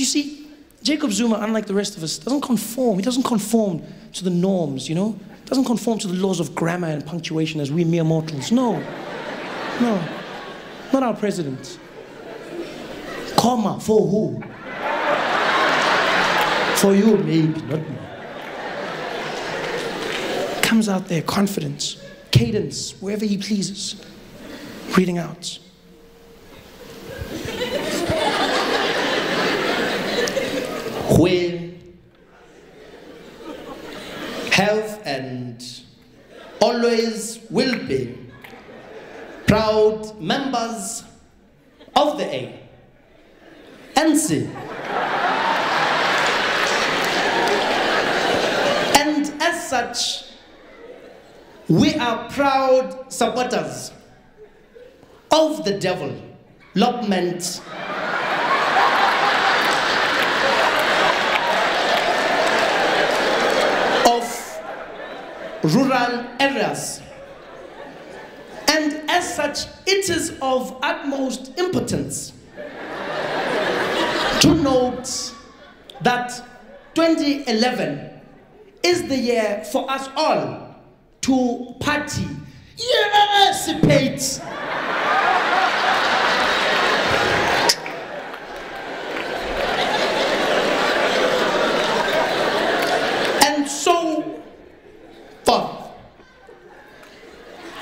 see, Jacob Zuma, unlike the rest of us, doesn't conform. He doesn't conform to the norms, you know? Doesn't conform to the laws of grammar and punctuation as we mere mortals. No. No. Not our president. Comma, for who? For you, maybe, not me. Comes out there, confidence, cadence, wherever he pleases. Reading out. We have and always will be proud members of the ANC. And as such, we are proud supporters of the development of rural areas. And as such, it is of utmost importance to note that 2011 is the year for us all to participate. And so forth.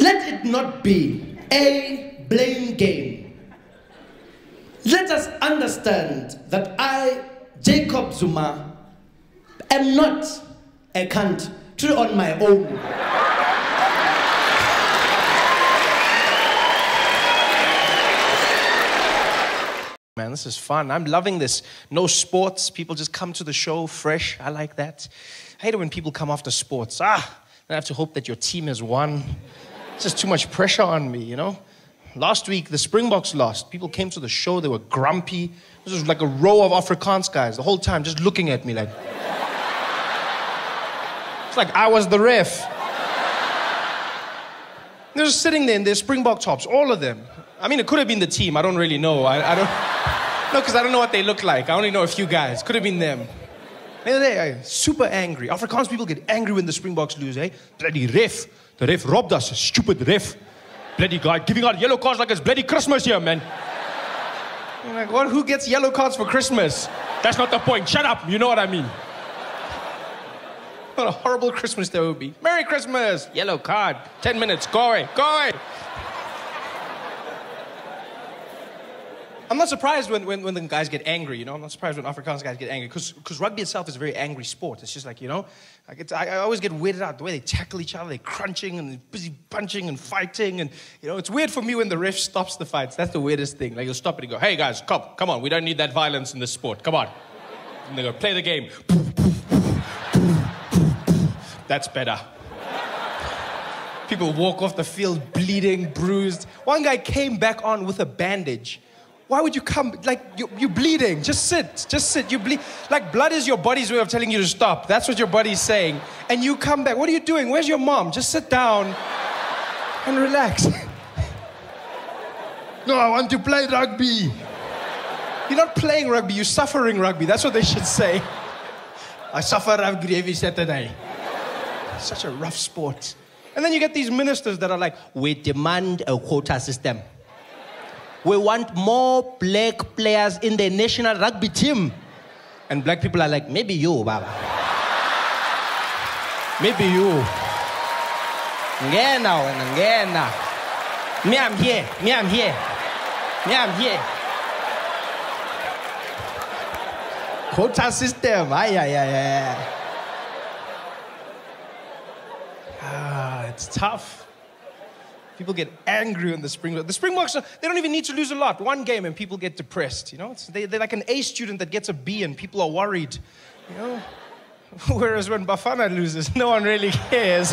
Let it not be a blame game. Let us understand that I, Jacob Zuma, am not a country on my own. Man, this is fun. I'm loving this. No sports. People just come to the show fresh. I like that. I hate it when people come after sports. I have to hope that your team has won. It's just too much pressure on me, you know? Last week, the Springboks lost. People came to the show. They were grumpy. This was like a row of Afrikaans guys the whole time just looking at me like... It's like I was the ref. They're just sitting there in their Springbok tops, all of them. I mean, it could have been the team. I don't really know. I don't... No, because I don't know what they look like. I only know a few guys. Could have been them. They're super angry. Afrikaans people get angry when the Springboks lose, eh? Bloody ref. The ref robbed us. Stupid ref. Bloody guy giving out yellow cards like it's bloody Christmas here, man. I'm like, what? Who gets yellow cards for Christmas? That's not the point. Shut up. You know what I mean. What a horrible Christmas there would be. Merry Christmas. Yellow card. 10 minutes. Go away. Go away. I'm not surprised when the guys get angry, you know? I'm not surprised when Afrikaans guys get angry because rugby itself is a very angry sport. It's just like, you know, I always get weirded out the way they tackle each other. They're crunching and they're busy punching and fighting. And, you know, it's weird for me when the ref stops the fights. That's the weirdest thing. Like, he'll stop it and go, hey, guys, come on. We don't need that violence in this sport. Come on. And they go, play the game. That's better. People walk off the field bleeding, bruised. One guy came back on with a bandage. Why would you come, like, you're bleeding, just sit, you bleed. Like, blood is your body's way of telling you to stop. That's what your body's saying. And you come back, what are you doing? Where's your mom? Just sit down and relax. No, I want to play rugby. You're not playing rugby, you're suffering rugby. That's what they should say. I suffer rugby every Saturday. Such a rough sport. And then you get these ministers that are like, we demand a quota system. We want more black players in the national rugby team. And black people are like, maybe you, Baba. Maybe you. Ngena. Me, I'm here. Quota system. It's tough. People get angry when the Springboks... The Springboks, they don't even need to lose a lot. One game and people get depressed, you know? They're like an A student that gets a B and people are worried, you know? Whereas when Bafana loses, no one really cares.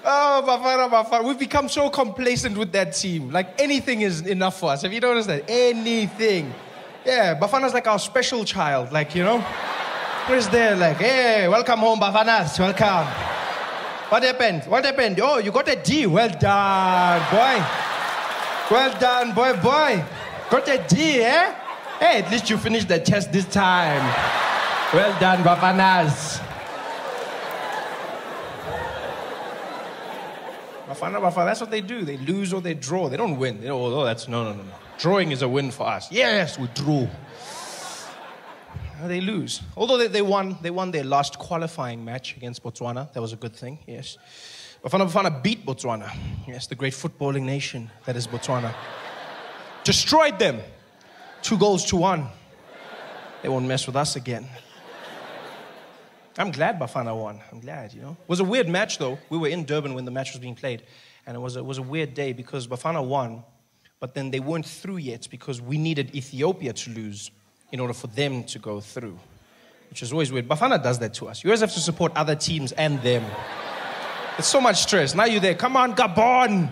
Oh, Bafana. We've become so complacent with that team. Like, anything is enough for us. Have you noticed that? Anything. Yeah, Bafana's like our special child, like, you know? Where's there, like, hey, welcome home, Bafanas, welcome. What happened? Oh, you got a D. Well done, boy. Well done, boy. Got that D, eh? Hey, at least you finished the test this time. Well done, Bafanas. Bafana Bafana, that's what they do. They lose or they draw. They don't win. They don't, oh, that's, no. Drawing is a win for us. Yes, we drew. They lose. Although they won their last qualifying match against Botswana. That was a good thing, yes. Bafana Bafana beat Botswana. Yes, the great footballing nation that is Botswana. Destroyed them. 2-1. They won't mess with us again. I'm glad Bafana won. I'm glad, you know. It was a weird match, though. We were in Durban when the match was being played. And it was a weird day because Bafana won, but then they weren't through yet because we needed Ethiopia to lose in order for them to go through, which is always weird. Bafana does that to us. You always have to support other teams and them. It's so much stress. Now you're there. Come on, Gabon!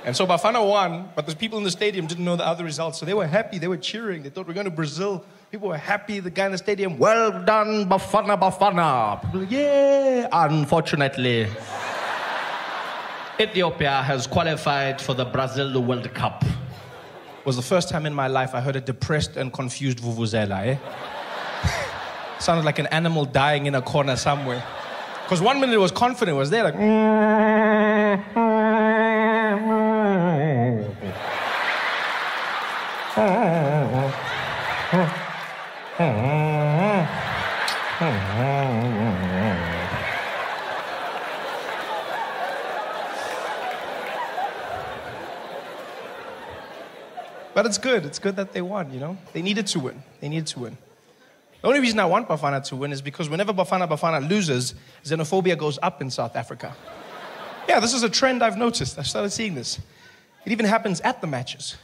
And so Bafana won, but the people in the stadium didn't know the other results. So they were happy, they were cheering. They thought we're going to Brazil. People were happy, the guy in the stadium, well done, Bafana Bafana. People, yeah, unfortunately. Ethiopia has qualified for the Brazil World Cup. It was the first time in my life I heard a depressed and confused vuvuzela, eh? Sounded like an animal dying in a corner somewhere. Because 1 minute it was confident, it was there like... But it's good. It's good that they won, you know? They needed to win. They needed to win. The only reason I want Bafana to win is because whenever Bafana Bafana loses, xenophobia goes up in South Africa. Yeah, this is a trend I've noticed. I started seeing this. It even happens at the matches.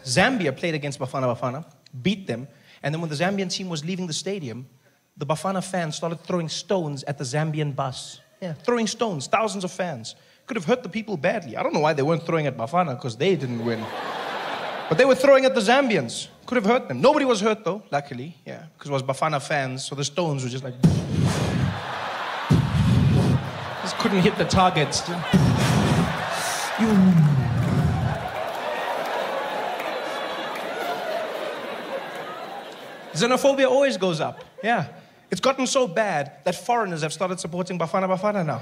Zambia played against Bafana Bafana, beat them, and then when the Zambian team was leaving the stadium, the Bafana fans started throwing stones at the Zambian bus. Yeah, throwing stones, thousands of fans. Could have hurt the people badly. I don't know why they weren't throwing at Bafana, because they didn't win. But they were throwing at the Zambians. Could have hurt them. Nobody was hurt, though, luckily. Yeah, because it was Bafana fans, so the stones were just like... Just couldn't hit the targets. Xenophobia always goes up. Yeah. It's gotten so bad that foreigners have started supporting Bafana Bafana now.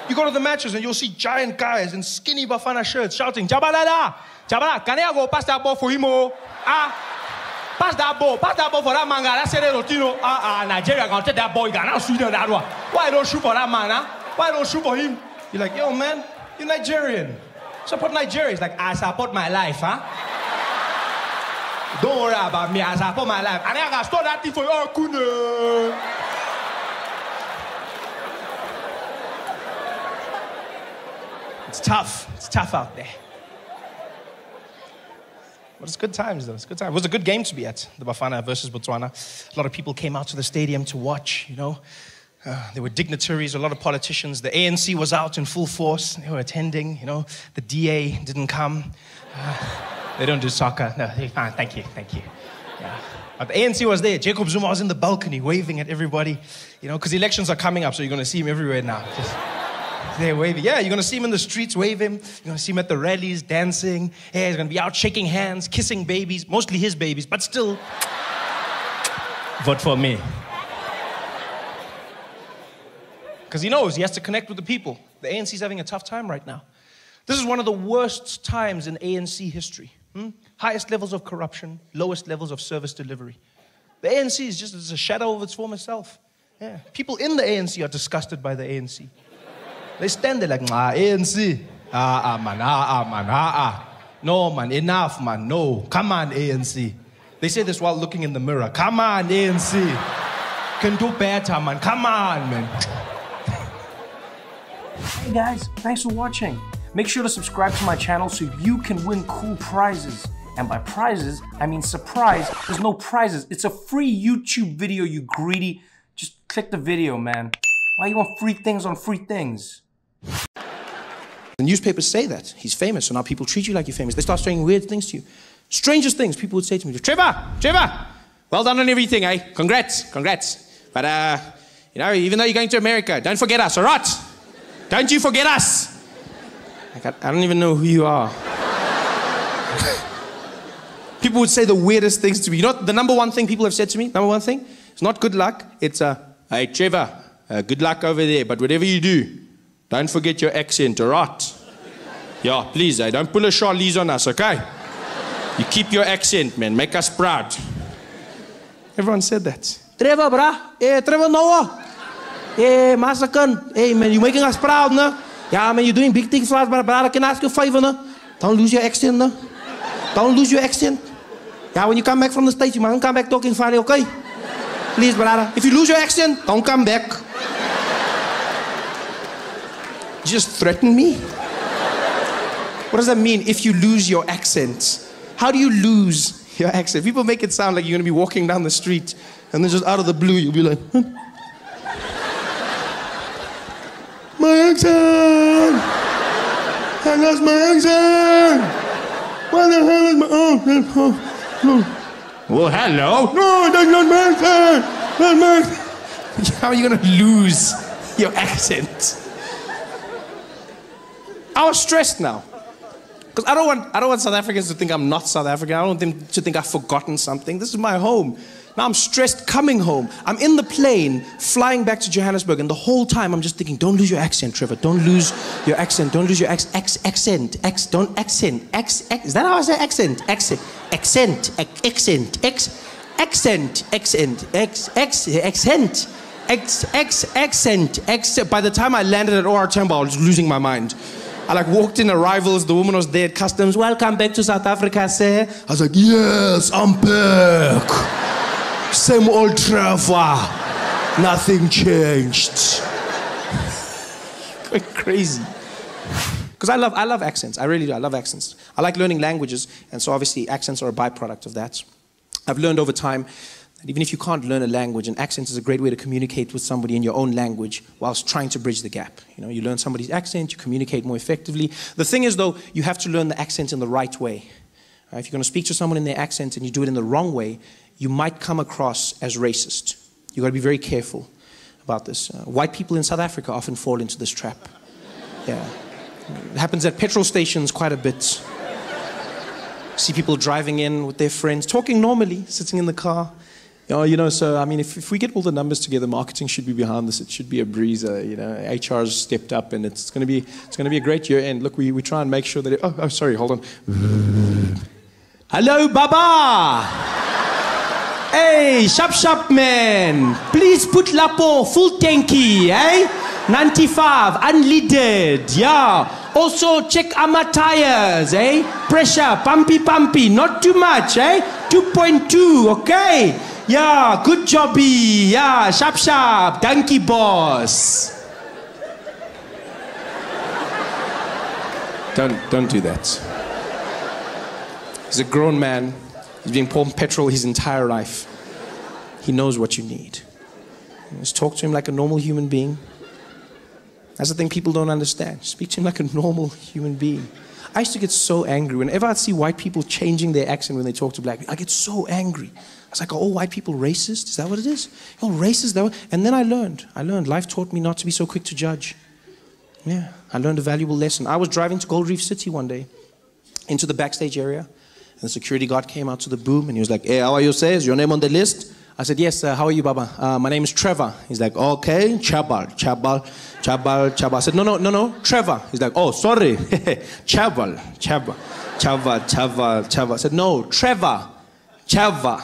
You go to the matches and you'll see giant guys in skinny Bafana shirts shouting, Jabalada! Jabala, can I go pass that ball for him? Pass that ball for that man. That's it, Nigeria gonna take that ball. You cannot shoot that one. Why don't shoot for that man? Why don't shoot for him? You're like, yo, man, you're Nigerian. Support Nigeria. It's like, I support my life, huh? Don't worry about me. I support my life. And I got store that thing for you. Oh, kuna. It's tough. It's tough out there. But it's good times, though. It's good times. It was a good game to be at, the Bafana versus Botswana. A lot of people came out to the stadium to watch, you know. There were dignitaries, a lot of politicians. The ANC was out in full force. They were attending, you know. The DA didn't come. They don't do soccer. No, fine, thank you. Yeah. But the ANC was there. Jacob Zuma was in the balcony waving at everybody, you know, because elections are coming up, so you're going to see him everywhere now. Just there waving. Yeah, you're going to see him in the streets waving. You're going to see him at the rallies dancing. Yeah, he's going to be out shaking hands, kissing babies, mostly his babies, but still, vote for me. Because he knows he has to connect with the people. The ANC's having a tough time right now. This is one of the worst times in ANC history. Highest levels of corruption, lowest levels of service delivery. The ANC is just a shadow of its former self. Yeah. People in the ANC are disgusted by the ANC. They stand there like, ANC. Man. No, man, enough, man, no. Come on, ANC. They say this while looking in the mirror. Come on, ANC. Can do better, man. Come on, man. Hey guys, thanks for watching. Make sure to subscribe to my channel so you can win cool prizes. And by prizes, I mean surprise. There's no prizes. It's a free YouTube video, you greedy. Just click the video, man. Why you want free things on free things? The newspapers say that. He's famous, so now people treat you like you're famous. They start saying weird things to you. Strangest things people would say to me. Trevor, well done on everything, eh? Congrats. But, you know, even though you're going to America, don't forget us, all right? Don't you forget us. Like, I don't even know who you are. People would say the weirdest things to me. You know what the number one thing people have said to me? Number one thing? It's not good luck. It's, hey, Trevor, good luck over there. But whatever you do, don't forget your accent, all right? Yeah, please, don't pull a Charlize on us, okay? You keep your accent, man. Make us proud. Everyone said that. Trevor, brah. Hey, Trevor Noah. Hey, Masakan. Hey, man, you're making us proud, no? Yeah, man, you're doing big things for us, but I can ask you a favor, no? Don't lose your accent, no? Don't lose your accent. Yeah, when you come back from the States, you mustn't come back talking funny, okay? Please, brother. If you lose your accent, don't come back. You just threaten me? What does that mean, if you lose your accent? How do you lose your accent? People make it sound like you're going to be walking down the street and then just out of the blue you'll be like, huh? My accent! I lost my accent! What the hell is my... Oh. Well, hello? No, that's not my accent! That's my accent! How are you going to lose your accent? I was stressed now. Because I don't want South Africans to think I'm not South African. I don't want them to think I've forgotten something. This is my home. Now I'm stressed coming home. I'm in the plane flying back to Johannesburg, and the whole time I'm just thinking, don't lose your accent, Trevor. Don't lose your accent. Don't lose your accent. Don't accent. Is that how I say accent? Accent. By the time I landed at OR Tambo, I was losing my mind. I like walked in arrivals, the woman was there at customs. Welcome back to South Africa, sir. I was like, yes, I'm back. Same old Trevor. Nothing changed. Going crazy. Because I love accents. I really do. I love accents. I like learning languages, and so obviously accents are a byproduct of that. I've learned over time that even if you can't learn a language, an accent is a great way to communicate with somebody in your own language whilst trying to bridge the gap. You know, you learn somebody's accent, you communicate more effectively. The thing is, though, you have to learn the accent in the right way. If you're going to speak to someone in their accent and you do it in the wrong way, you might come across as racist. You've got to be very careful about this. White people in South Africa often fall into this trap. Yeah. It happens at petrol stations quite a bit. See people driving in with their friends, talking normally, sitting in the car. You know, so, I mean, if we get all the numbers together, marketing should be behind this. It should be a breezer, you know. HR's stepped up, and it's going to be a great year end. Look, we try and make sure that oh, sorry, hold on. Hello, Baba! Hey, sharp man. Please put Lapo full tanky, eh? 95, unleaded, yeah. Also check our tires, eh? Pressure, pumpy, not too much, eh? 2.2, okay? Yeah, good jobby. Yeah, sharp, donkey boss. Don't do that. He's a grown man. He's been pouring petrol his entire life. He knows what you need. Just talk to him like a normal human being. That's the thing people don't understand. Speak to him like a normal human being. I used to get so angry. Whenever I'd see white people changing their accent when they talk to black people, I get so angry. I was like, are all white people racist? Is that what it is? Oh, racist? And then I learned. Life taught me not to be so quick to judge. Yeah, I learned a valuable lesson. I was driving to Gold Reef City one day, into the backstage area, and the security guard came out to the boom, and he was like, hey, how are you, sir? Is your name on the list? I said, yes, how are you, Baba? My name is Trevor. He's like, okay, Chabal. I said, no, Trevor. He's like, oh, sorry, Chabal. I said, no, Trevor, Shalva.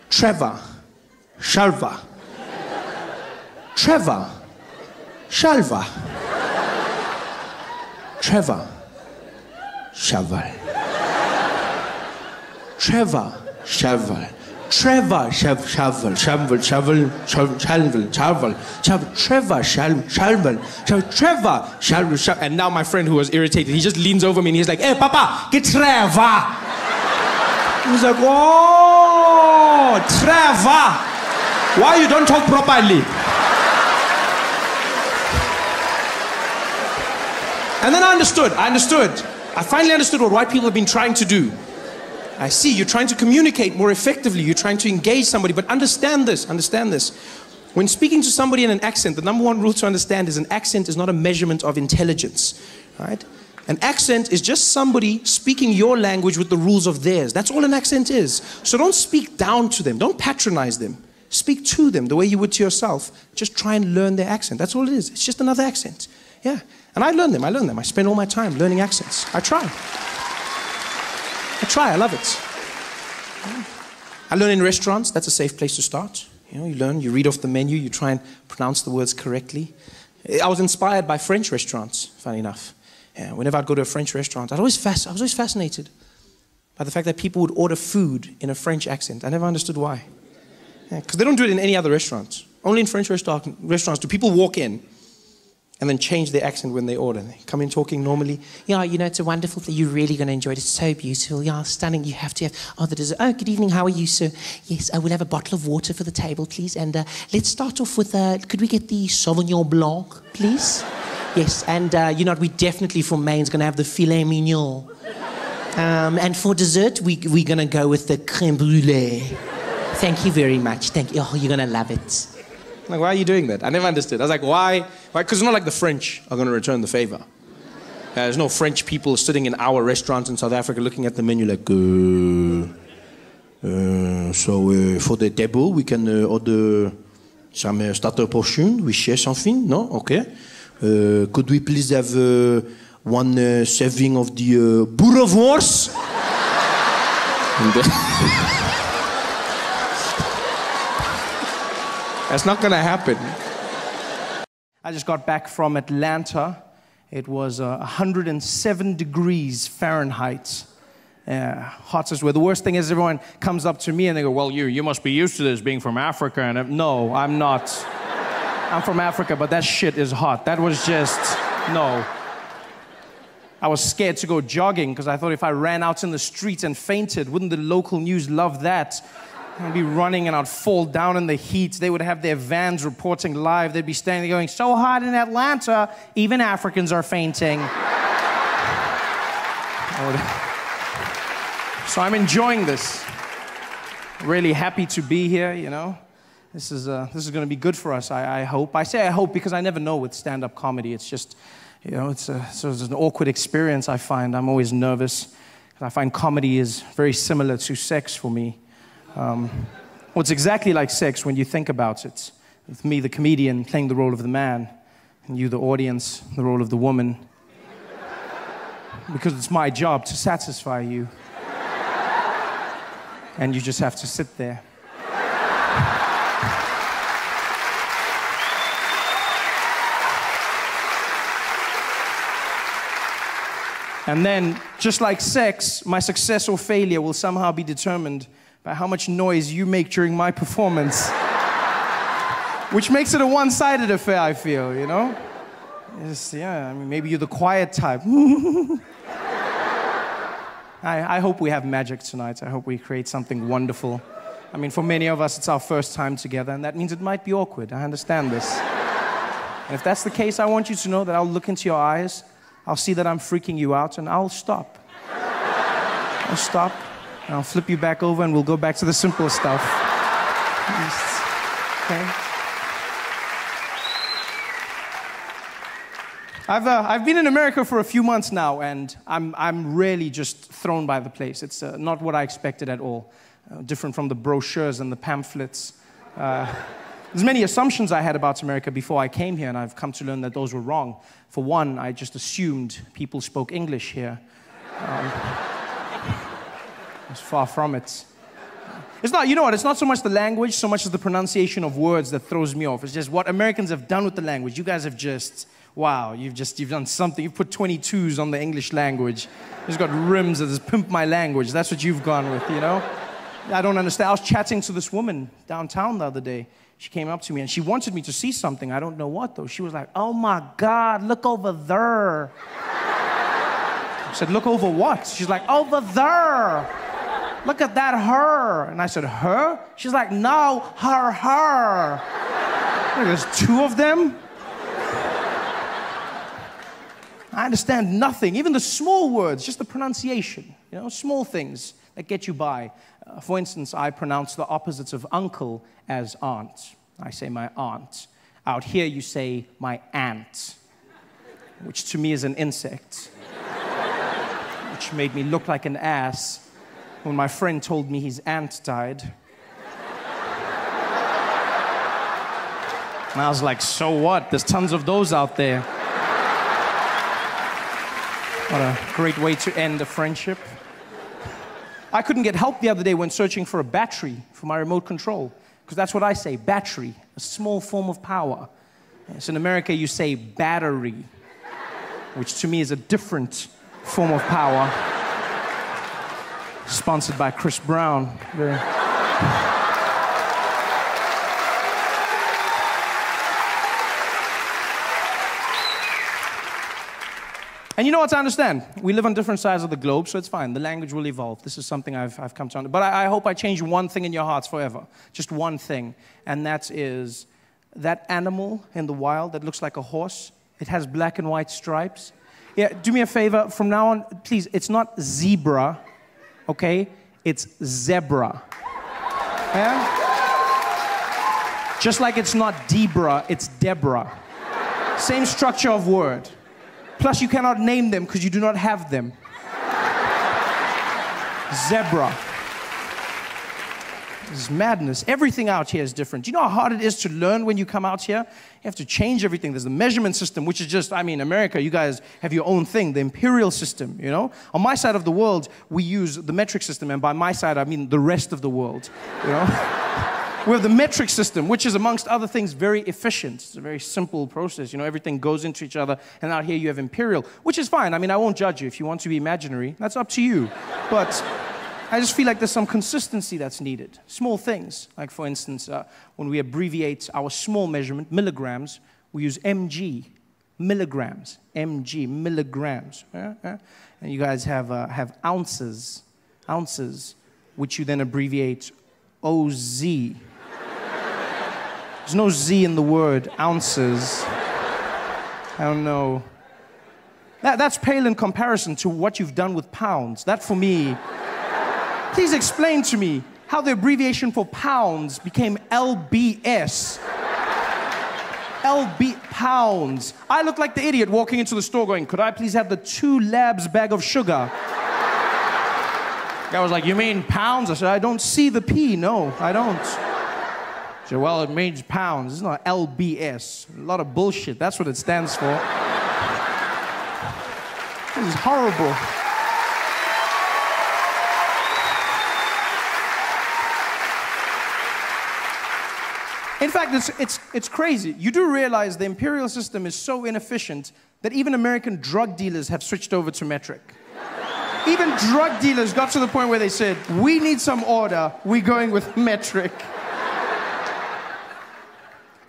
Trevor, Shalva. Trevor, Shalva. Trevor, Shaval. Trevor, Shaval. Trevor, Shaval. And now my friend who was irritated, he just leans over me and he's like, hey, Papa, get Trevor. He's like, oh, Trevor. Why you don't talk properly? And then I understood. I finally understood what white people have been trying to do. I see, you're trying to communicate more effectively. You're trying to engage somebody, but understand this. When speaking to somebody in an accent, the number one rule to understand is an accent is not a measurement of intelligence. right? An accent is just somebody speaking your language with the rules of theirs. That's all an accent is. So don't speak down to them. Don't patronize them. Speak to them the way you would to yourself. Just try and learn their accent. That's all it is. It's just another accent. Yeah. And I learn them. I spend all my time learning accents. I try. I love it. I learn in restaurants. That's a safe place to start. You know, you learn, you read off the menu, you try and pronounce the words correctly. I was inspired by French restaurants, funny enough. Yeah, whenever I'd go to a French restaurant, I was always fascinated by the fact that people would order food in a French accent. I never understood why. Because they don't do it in any other restaurants. Only in French restaurants do people walk in and then change their accent when they order. They come in talking normally. Yeah, you know, it's a wonderful thing. You're really going to enjoy it. It's so beautiful. Yeah, stunning. You have to have... Oh, the dessert. Oh, good evening. How are you, sir? Yes, I will have a bottle of water for the table, please. And let's start off with... could we get the Sauvignon Blanc, please? Yes, and you know, we definitely for main's going to have the filet mignon. And for dessert, we're going to go with the crème brûlée. Thank you very much. Thank you. Oh, you're going to love it. Like, why are you doing that? I never understood. I was like, why? Because it's not like the French are going to return the favor. There's no French people sitting in our restaurants in South Africa looking at the menu like, so for the table, we can order some starter portion. We share something? No? Okay. Could we please have one serving of the boerewors? That's not going to happen. I just got back from Atlanta. It was 107 degrees Fahrenheit. Hottest weather. The worst thing is everyone comes up to me and they go, well, you must be used to this being from Africa. And no, I'm not. I'm from Africa, but that shit is hot. That was just, no. I was scared to go jogging because I thought if I ran out in the streets and fainted, wouldn't the local news love that? I'd be running and I'd fall down in the heat. They would have their vans reporting live. They'd be standing there going, so hot in Atlanta, even Africans are fainting. So I'm enjoying this. Really happy to be here, you know. This is going to be good for us, I hope. I say I hope because I never know with stand-up comedy. It's just, you know, it's an awkward experience, I find. I'm always nervous. I find comedy is very similar to sex for me. Well, it's exactly like sex when you think about it. With me, the comedian, playing the role of the man, and you, the audience, the role of the woman. Because it's my job to satisfy you. And you just have to sit there. And then, just like sex, my success or failure will somehow be determined by how much noise you make during my performance. Which makes it a one-sided affair, I feel, you know? Yeah, I mean, maybe you're the quiet type. I hope we have magic tonight. I hope we create something wonderful. I mean, for many of us, it's our first time together, and that means it might be awkward. I understand this. And if that's the case, I want you to know that I'll look into your eyes, I'll see that I'm freaking you out, and I'll stop. I'll stop. And I'll flip you back over and we'll go back to the simple stuff. Okay. I've been in America for a few months now, and I'm really just thrown by the place. It's not what I expected at all. Different from the brochures and the pamphlets. There's many assumptions I had about America before I came here, and I've come to learn that those were wrong. For one, I just assumed people spoke English here. It's far from it. It's not, you know what, it's not so much the language, so much as the pronunciation of words that throws me off. It's just what Americans have done with the language. You guys have just, wow, you've done something. You've put 22s on the English language. You've got rims that just pimp my language. That's what you've gone with, you know? I don't understand. I was chatting to this woman downtown the other day. She came up to me and she wanted me to see something. I don't know what, though. She was like, oh my God, look over there. I said, look over what? She's like, over there. Look at that her. And I said, her? She's like, no, her. Look, there's two of them? I understand nothing. Even the small words, just the pronunciation. You know, small things that get you by. For instance, I pronounce the opposites of uncle as aunt. I say my aunt. Out here, you say my aunt. which to me is an insect, which made me look like an ass when my friend told me his aunt died. And I was like, so what? There's tons of those out there. What a great way to end a friendship. I couldn't get help the other day when searching for a battery for my remote control, because that's what I say, battery, a small form of power. Yes, in America, you say battery, which to me is a different form of power. Sponsored by Chris Brown. And you know what to understand? We live on different sides of the globe, so it's fine. The language will evolve. This is something I've come to understand. But I hope I change one thing in your hearts forever. Just one thing. And that is that animal in the wild that looks like a horse. It has black and white stripes. Yeah, do me a favor. From now on, please, it's not zebra, okay? It's zebra. Yeah? Just like it's not Debra, it's Deborah. Same structure of word. Plus, you cannot name them because you do not have them. Zebra. This is madness. Everything out here is different. Do you know how hard it is to learn when you come out here? You have to change everything. There's the measurement system, which is just, I mean, America, you guys have your own thing, the imperial system, you know? On my side of the world, we use the metric system, and by my side, I mean the rest of the world, you know? We have the metric system, which is, amongst other things, very efficient. It's a very simple process. You know, everything goes into each other. And out here you have imperial, which is fine. I mean, I won't judge you. If you want to be imaginary, that's up to you. But I just feel like there's some consistency that's needed. Small things. Like, for instance, when we abbreviate our small measurement, milligrams, we use mg, milligrams. Mg, milligrams. Yeah? Yeah? And you guys have ounces, which you then abbreviate OZ. There's no Z in the word, ounces. I don't know. That's pale in comparison to what you've done with pounds. That, for me, please explain to me how the abbreviation for pounds became LBS. Pounds. I look like the idiot walking into the store going, could I please have the 2 labs bag of sugar? Guy was like, you mean pounds? I said, I don't see the P. No, I don't. He said, well, it means pounds. It's not LBS. A lot of bullshit. That's what it stands for. This is horrible. In fact, it's crazy. You do realize the imperial system is so inefficient that even American drug dealers have switched over to metric. Even drug dealers got to the point where they said, we need some order, we're going with metric.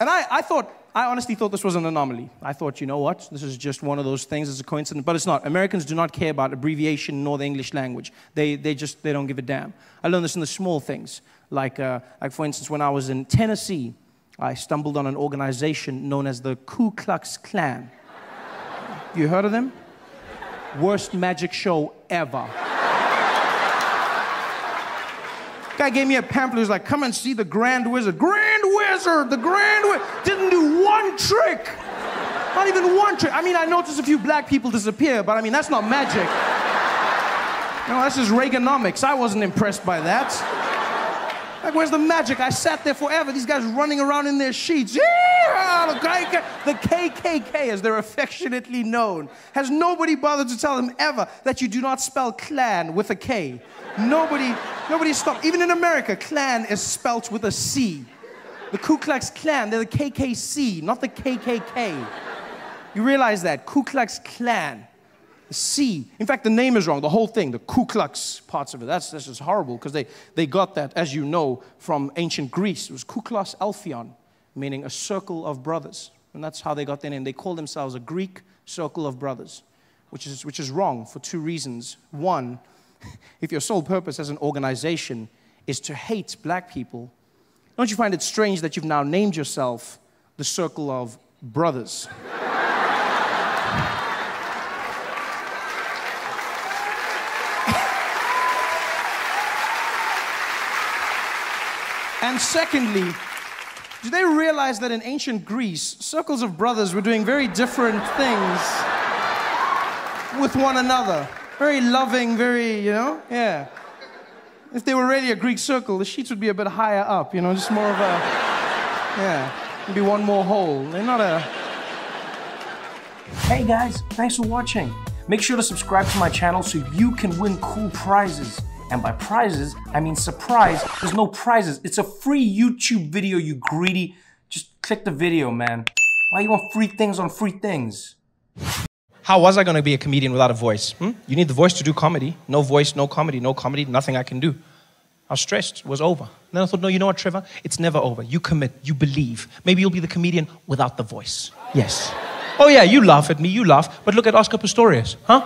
And I honestly thought this was an anomaly. I thought, you know what, this is just one of those things, it's a coincidence, but it's not. Americans do not care about abbreviation nor the English language. They don't give a damn. I learned this in the small things. Like for instance, when I was in Tennessee, I stumbled on an organization known as the Ku Klux Klan. You heard of them? Worst magic show ever. Guy gave me a pamphlet. He was like, come and see the Grand Wizard. Grand Wizard! The Grand Wizard! Didn't do one trick! Not even one trick. I mean, I noticed a few black people disappear, but I mean, that's not magic. No, that's just Reaganomics. I wasn't impressed by that. Like, where's the magic? I sat there forever. These guys running around in their sheets. Yeah! The KKK, as they're affectionately known. Has nobody bothered to tell them ever that you do not spell clan with a K? Nobody stopped. Even in America, clan is spelt with a C. The Ku Klux Klan, they're the KKC, not the KKK. You realize that? Ku Klux Klan. The C. In fact, the name is wrong. The whole thing, the Ku Klux parts of it. That's just horrible because they got that, as you know, from ancient Greece. It was Kuklos Alphion, meaning a circle of brothers. And that's how they got their name. They call themselves a Greek circle of brothers, which is wrong for 2 reasons. One, if your sole purpose as an organization is to hate black people, don't you find it strange that you've now named yourself the Circle of Brothers? And secondly, do they realize that in ancient Greece, circles of brothers were doing very different things? with one another. Very loving, very, you know, yeah. If they were really a Greek circle, the sheets would be a bit higher up, you know, just more of a, yeah, maybe one more hole. They're not a... Hey guys, thanks for watching. Make sure to subscribe to my channel so you can win cool prizes. And by prizes, I mean surprise. There's no prizes. It's a free YouTube video, you greedy. Just click the video, man. Why you want free things on free things? How was I going to be a comedian without a voice? You need the voice to do comedy. No voice, no comedy, nothing I can do. I was stressed. It was over. Then I thought, no, you know what, Trevor? It's never over. You commit. You believe. Maybe you'll be the comedian without the voice. Yes. Oh yeah, you laugh at me, you laugh. But look at Oscar Pistorius. Huh?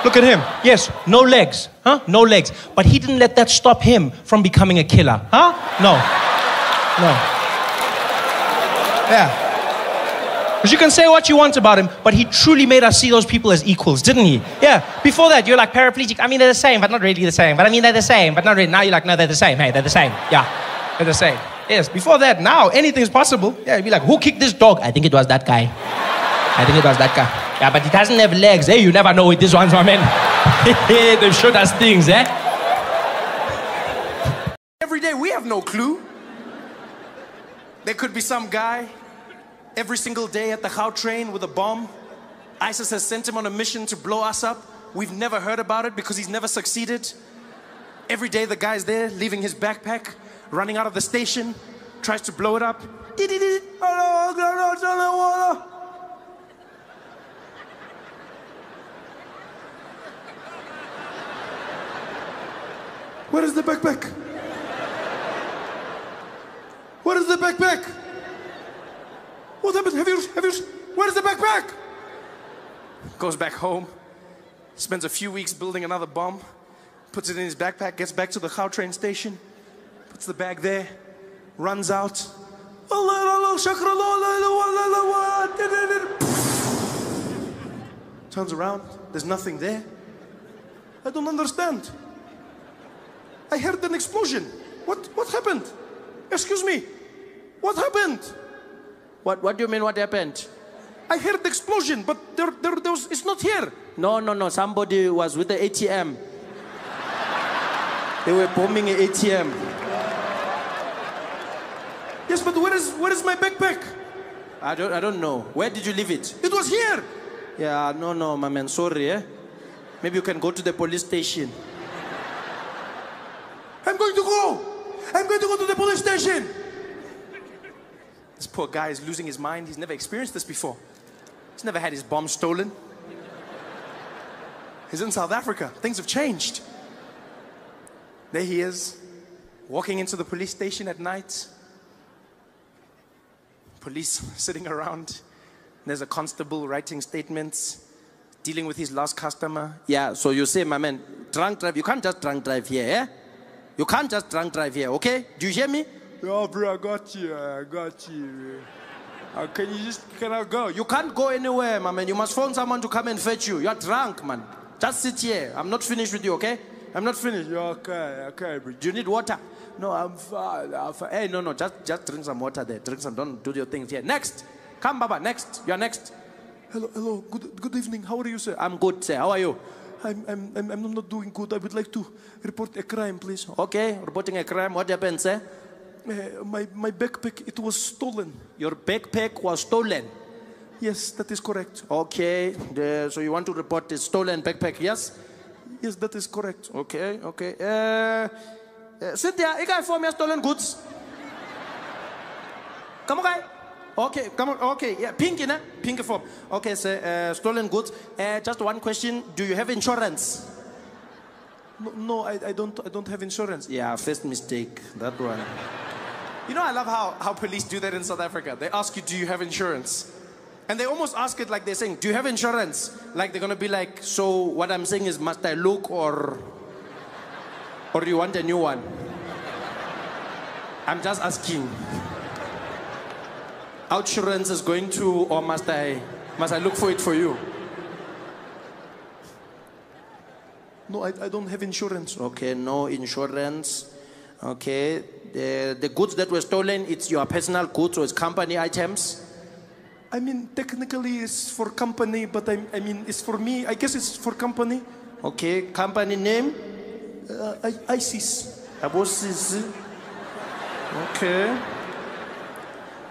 Look at him. Yes, no legs. Huh? No legs. But he didn't let that stop him from becoming a killer. Huh? No. No. Yeah. Because you can say what you want about him, but he truly made us see those people as equals, didn't he? Yeah. Before that, you're like paraplegic. I mean, they're the same, but not really the same. But I mean, they're the same, but not really. Now you're like, no, they're the same. Hey, they're the same. Yeah. They're the same. Yes. Before that, now anything's possible. Yeah. You'd be like, who kicked this dog? I think it was that guy. I think it was that guy. Yeah, but he doesn't have legs. Hey, you never know with this one's, my man. They showed us things, eh? Every day, we have no clue. There could be some guy every single day at the Gautrain with a bomb. ISIS has sent him on a mission to blow us up. We've never heard about it because he's never succeeded. Every day the guy's there, leaving his backpack, running out of the station, tries to blow it up. Where is the backpack? Where is the backpack? What happened? Where is the backpack? Goes back home, spends a few weeks building another bomb, puts it in his backpack, gets back to the Gautrain station, puts the bag there, runs out. Turns around, there's nothing there. I don't understand. I heard an explosion. What happened? Excuse me. What happened? What do you mean what happened? I heard the explosion, but there was, it's not here. No. Somebody was with the ATM. They were bombing an ATM. Yes, but where is my backpack? I don't know. Where did you leave it? It was here. Yeah, no, my man. Sorry, eh? Maybe you can go to the police station. I'm going to go to the police station. This poor guy is losing his mind. He's never experienced this before. He's never had his bomb stolen. He's in South Africa. Things have changed. There he is, walking into the police station at night. Police sitting around. There's a constable writing statements, dealing with his last customer. Yeah, so you say, my man, drunk drive. You can't just drunk drive here, eh? You can't just drunk drive here, okay? Do you hear me? Yeah, bro, I got you. Can I go? You can't go anywhere, my man. You must phone someone to come and fetch you. You're drunk, man. Just sit here. I'm not finished with you, okay? I'm not finished. Yeah, okay, bro. Do you need water? No, I'm fine. Hey, no, just drink some water there. Drink some, don't do your things here. Next. Come, Baba, next. You're next. Hello. Good evening. How are you, sir? I'm good, sir. How are you? I'm not doing good. I would like to report a crime, please. Okay, reporting a crime. What happened, sir? My backpack, it was stolen. Your backpack was stolen? Yes, that is correct. Okay, so you want to report the stolen backpack, yes? Yes, that is correct. Okay. Cynthia, you guys for me stolen goods? Come on, guy. Okay, come on. Okay, yeah, pink, né? Pink form. Okay, sir, stolen goods. Just one question. Do you have insurance? No, I don't have insurance. Yeah, first mistake, that one. You know, I love how police do that in South Africa. They ask you, do you have insurance? And they almost ask it like they're saying, do you have insurance? Like they're going to be like, so what I'm saying is, must I look or do you want a new one? I'm just asking. Outsurance is going to, or must I look for it for you? No, I don't have insurance. Okay, no insurance. Okay, the goods that were stolen, it's your personal goods or it's company items? I mean, technically it's for company, but I mean, it's for me. I guess it's for company. Okay, company name? ISIS. Okay.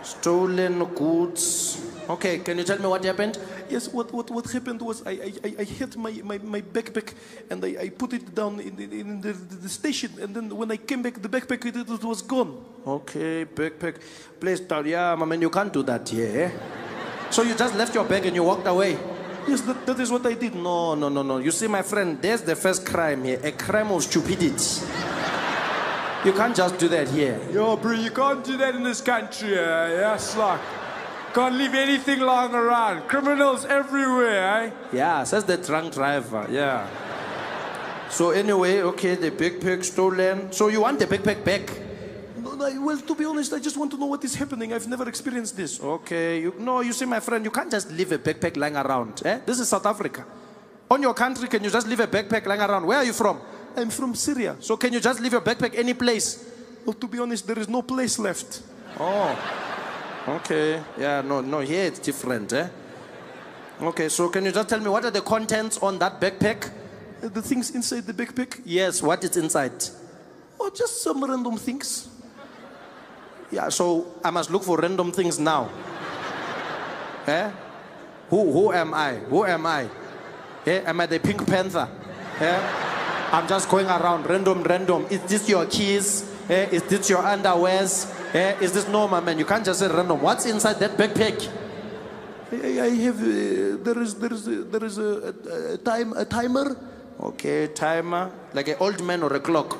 Stolen goods. Okay, can you tell me what happened? Yes, what happened was I hit my backpack and I put it down in the station, and then when I came back, the backpack, it was gone. Okay, backpack. Please tell, yeah, man, you can't do that here. So you just left your bag and you walked away? Yes, that is what I did. No. You see, my friend, there's the first crime here, a crime of stupidity. You can't just do that here. Yo, bro, you can't do that in this country. Yes, like, can't leave anything lying around. Criminals everywhere, eh? Yeah, says the drunk driver, yeah. So anyway, okay, the backpack stolen. So you want the backpack back? No, well, to be honest, I just want to know what is happening. I've never experienced this. Okay, you see, my friend, you can't just leave a backpack lying around. Eh? This is South Africa. On your country, can you just leave a backpack lying around? Where are you from? I'm from Syria. So can you just leave your backpack any place? Well, to be honest, there is no place left. Oh, okay. Yeah, no, here it's different, eh? Okay, so can you just tell me what are the contents on that backpack? The things inside the backpack? Yes, what is inside? Oh, just some random things. Yeah, so I must look for random things now. Eh? Who am I? Who am I? Eh? Am I the Pink Panther? Eh? I'm just going around, random. Is this your keys? Eh? Is this your underwears? Eh? Is this normal, man? You can't just say random. What's inside that backpack? I have, there is a timer. Okay, timer. Like an old man or a clock?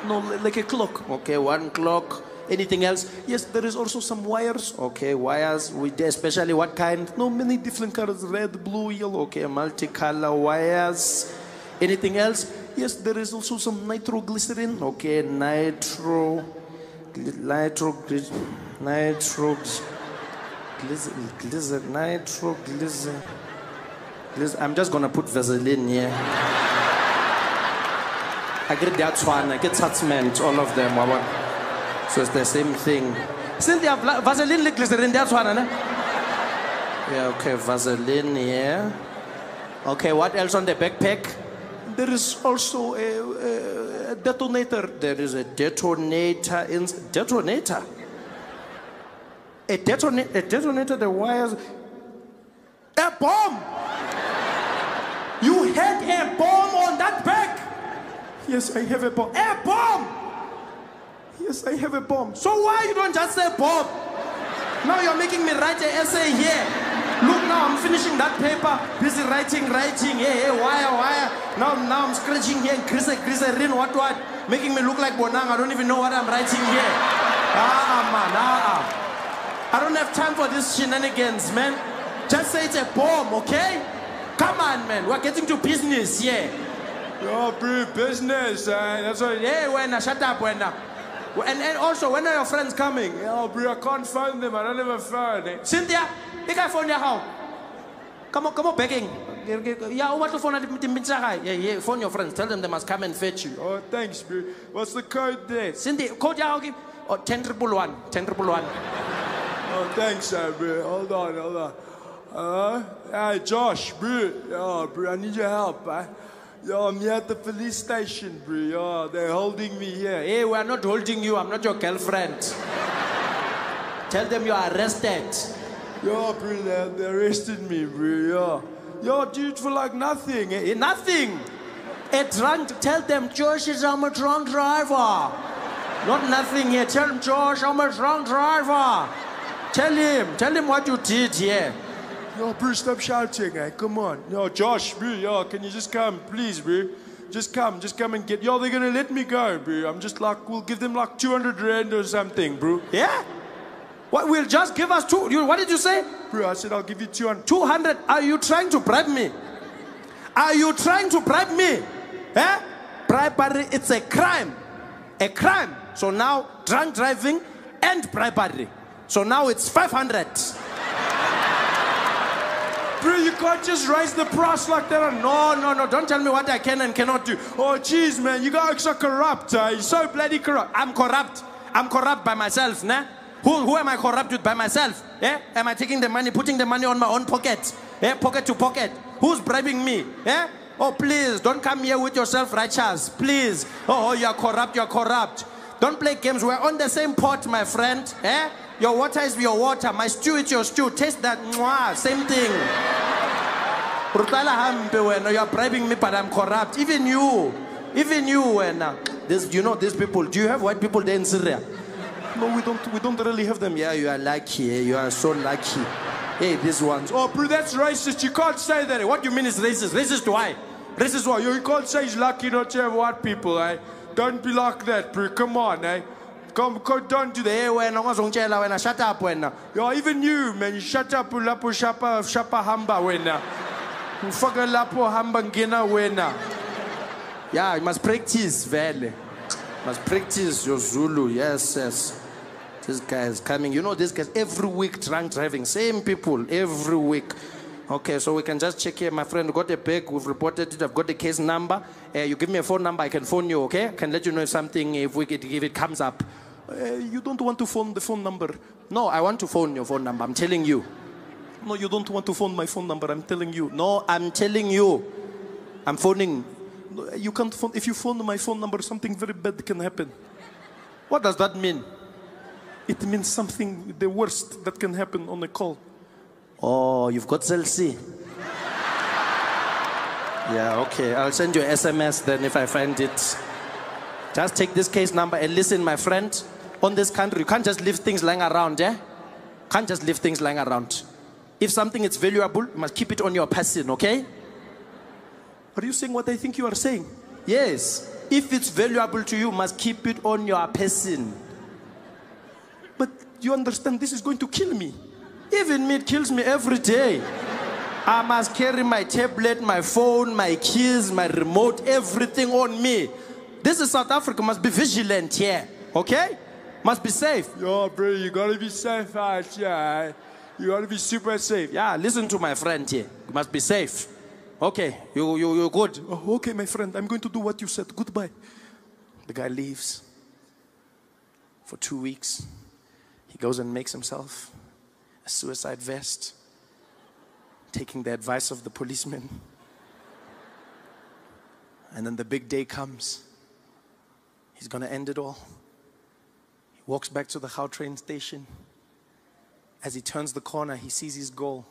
No, like a clock. Okay, one clock. Anything else? Yes, there is also some wires. Okay, wires. Especially what kind? No, many different colors. Red, blue, yellow. Okay, multicolor wires. Anything else? Yes, there is also some nitroglycerin. Okay, nitroglycerin. I'm just gonna put Vaseline here. I get that one. I get attachment, all of them. So it's the same thing. Cynthia, Vaseline, glycerin, that's one, ne? Yeah, okay, Vaseline here. Okay, what else on the backpack? There is also a detonator. There is a detonator. Detonator? A detonator, the wires. A bomb! You had a bomb on that bag? Yes, I have a bomb. A bomb! Yes, I have a bomb. So why you don't just say bomb? Now you're making me write an essay here. Look, now I'm finishing that paper. Busy writing. Hey, wire. Now I'm scratching here and glycerin, what? Making me look like Bonang. I don't even know what I'm writing here. Man. I don't have time for this shenanigans, man. Just say it's a bomb, okay? Come on, man. We're getting to business, yeah. Yo, bro, business. That's what. Hey, shut up, And also, when are your friends coming? Yo, bro, I can't find them. I don't have a phone. Cynthia, you can phone your house. Come on, begging. Yeah, what to phone? Yeah, phone your friends. Tell them they must come and fetch you. Oh, thanks, bro. What's the code there? Cynthia, code your house. Oh, 10,111. Oh, thanks, bro. Hold on. Hey, Josh, bro. Yo, bro, I need your help, Yo, I'm here at the police station, bro. Yo, they're holding me here. Hey, we're not holding you. I'm not your girlfriend. Tell them you're arrested. Yo, bro, they arrested me, bro. Yo, dude, for like nothing. Nothing. Tell them, Josh, I'm a drunk driver. Not nothing here. Tell him, Josh, I'm a drunk driver. Tell him what you did here. Yo, bro, stop shouting, come on. Yo, Josh, bro, yo, can you just come, please, bro? Just come and get. Yo, they're gonna let me go, bro. I'm just like, we'll give them like 200 rand or something, bro. Yeah? What, we'll just give us what did you say? Bro, I said I'll give you 200. 200? Are you trying to bribe me? Are you trying to bribe me? Eh? Bribery, it's a crime. A crime. So now, drunk driving and bribery. So now it's 500. Bro, you can't just raise the price like that. No. Don't tell me what I can and cannot do. Oh, jeez, man. You guys are corrupt. You're so bloody corrupt. I'm corrupt by myself, nah? Who am I corrupt with by myself? Yeah? Am I taking the money, putting the money on my own pocket? Yeah? Pocket to pocket. Who's bribing me? Yeah? Oh, please, don't come here with your self-righteous. Please. Oh, you are corrupt, you are corrupt. Don't play games. We're on the same pot, my friend. Eh? Your water is your water. My stew is your stew. Taste that. Mwah, same thing. You are bribing me, but I'm corrupt. Even you, you know these people. Do you have white people there in Syria? No, we don't really have them. Yeah, you are lucky. You are so lucky. Hey, these ones. Oh, bro, that's racist. You can't say that. What do you mean is racist? Racist why? Racist why? You can't say he's lucky not to have white people, eh? Don't be like that, bro. Come on, eh? Come, don't do that. Hey, when shut up, when. Yeah, even you, man. You shut up, lapo shapa hamba, when. Fucking lapo hamba ngena, when. Yeah, you must practice, vele. Must practice your Zulu. Yes. This guy is coming. You know, this guys every week drunk driving. Same people every week. Okay, so we can just check here. My friend got a bag. We've reported it. I've got the case number. You give me a phone number. I can phone you, okay? I can let you know if something, if it comes up. You don't want to phone the phone number? No, I want to phone your phone number. I'm telling you. No, you don't want to phone my phone number. I'm telling you. No, I'm telling you. I'm phoning. No, you can't phone. If you phone my phone number, something very bad can happen. What does that mean? It means something, the worst that can happen on a call. Oh, you've got CLC. Yeah, okay. I'll send you an SMS then if I find it. Just take this case number and listen, my friend. On this country, you can't just leave things lying around, yeah? Can't just leave things lying around. If something is valuable, you must keep it on your person, okay? Are you saying what I think you are saying? Yes. If it's valuable to you, you must keep it on your person. But you understand, this is going to kill me. Even me, it kills me every day. I must carry my tablet, my phone, my keys, my remote, everything on me. This is South Africa, must be vigilant here, okay? Must be safe. Yo, bro, you gotta be safe out here. You gotta be super safe. Yeah, listen to my friend here. You must be safe. Okay, you're good. Oh, okay, my friend, I'm going to do what you said. Goodbye. The guy leaves for 2 weeks. He goes and makes himself a suicide vest, taking the advice of the policeman. And then the big day comes. He's gonna end it all. He walks back to the Gautrain station. As he turns the corner, he sees his goal.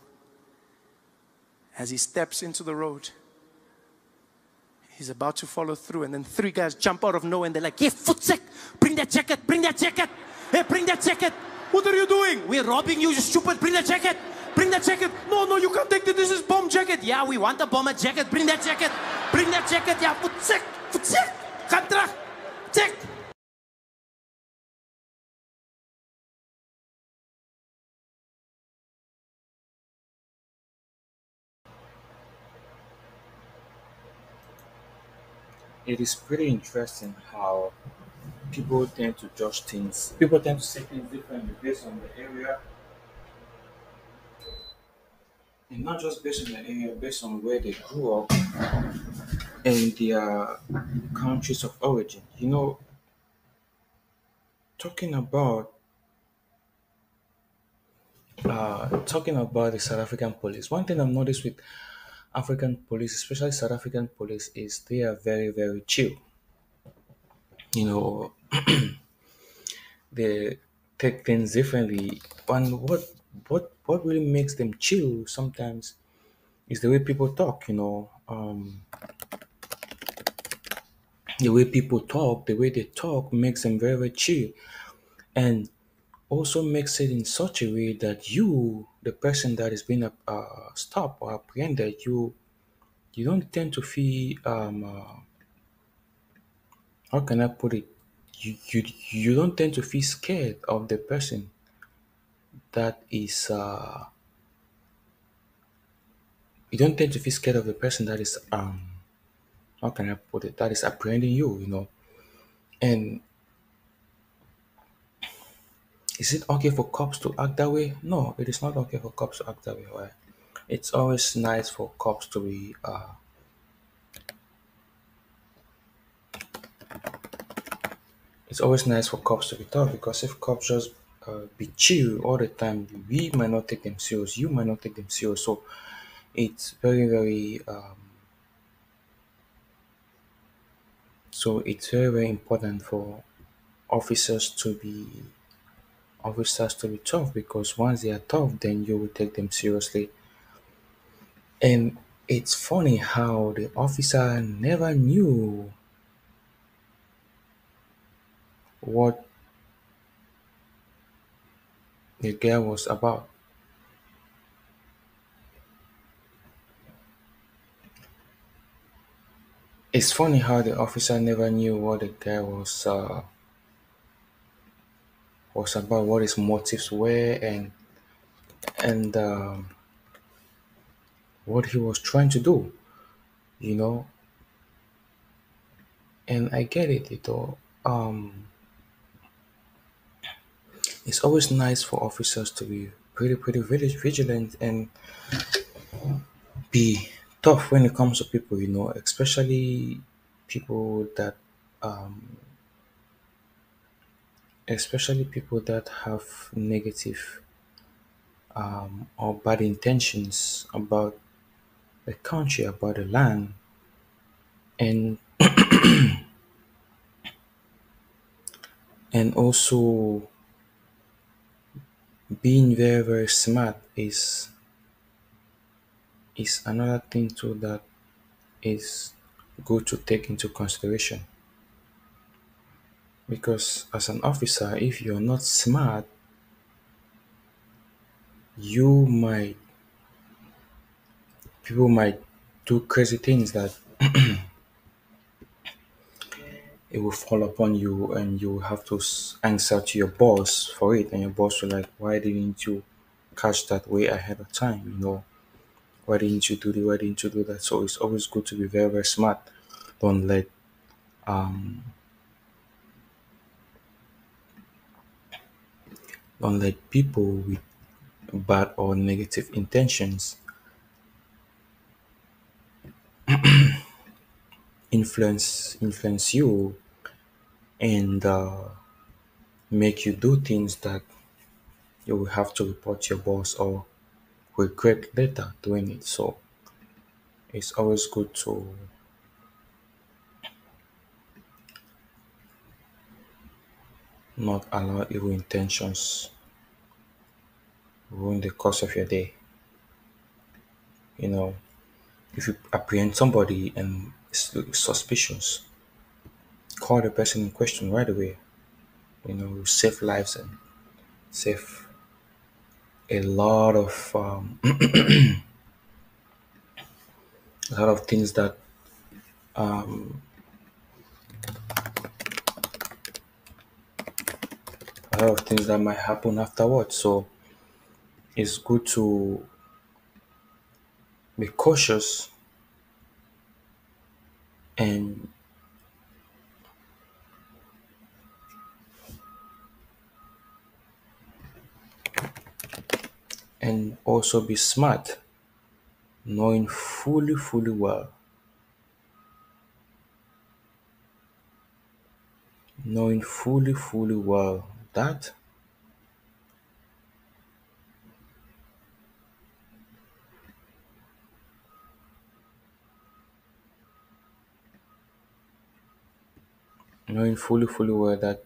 As he steps into the road, he's about to follow through, and then 3 guys jump out of nowhere and they're like, "Hey, Footsec, bring that jacket, bring that jacket. Hey, bring that jacket. What are you doing? We're robbing you, you stupid. Bring that jacket. Bring that jacket. No, you can't take it. This is bomb jacket. Yeah, we want a bomber jacket. Bring that jacket. Bring that jacket. Yeah, Footsec. Come terug. Check." It is pretty interesting how people tend to judge things. People tend to see things differently based on the area, and not just based on the area, based on where they grew up and their countries of origin. You know, talking about the South African police. One thing I've noticed with African police, especially South African police, is they are very, very chill. You know, they take things differently. And what really makes them chill sometimes is the way people talk. You know, the way people talk, the way they talk makes them very, very chill, and also makes it in such a way that you, the person that is being stopped or apprehended, you don't tend to feel how can I put it? You don't tend to feel scared of the person that is you don't tend to feel scared of the person that is how can I put it, that is apprehending you, you know. And is it okay for cops to act that way? No, it is not okay for cops to act that way. Right? It's always nice for cops to be it's always nice for cops to be tough, because if cops just be chill all the time. We might not take them serious. You might not take them serious. So it's very, very very important for officers to be tough, because once they are tough, then you will take them seriously. And it's funny how the officer never knew what the girl was about. It's funny how the officer never knew what the guy was about, what his motives were, and what he was trying to do. You know, and I get it. It's always nice for officers to be pretty vigilant and be tough when it comes to people. Especially people that um, have negative or bad intentions about the country, about the land, and also being very smart is another thing too that is good to take into consideration. Because as an officer, if you're not smart, you might people might do crazy things that it will fall upon you, and you will have to answer to your boss for it, and your boss will like, why didn't you catch that way ahead of time? Why didn't you do this? Why didn't you do that? So it's always good to be very smart. Don't let um people with bad or negative intentions influence you, and make you do things that you will have to report to your boss or regret later doing it. So it's always good to not allow evil intentions ruin the course of your day. You know, if you apprehend somebody and it's suspicious, call the person in question right away. Save lives and save a lot of a lot of things that might happen afterwards. So it's good to be cautious and also be smart, knowing fully well that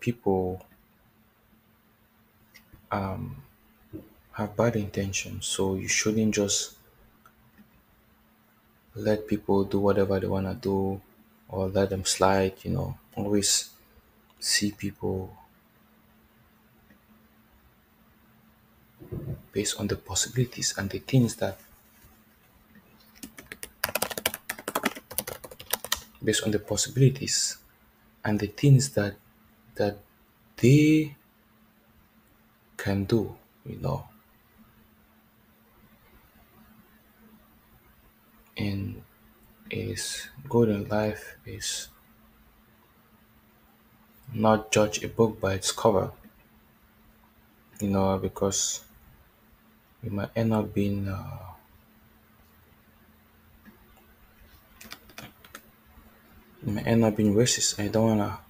people have bad intentions. So you shouldn't just let people do whatever they want to do or let them slide. Always see people based on the possibilities and the things that based on the possibilities and the things that they can do. And is good in life is not judge a book by its cover. Because you might end up being racist. I don't wanna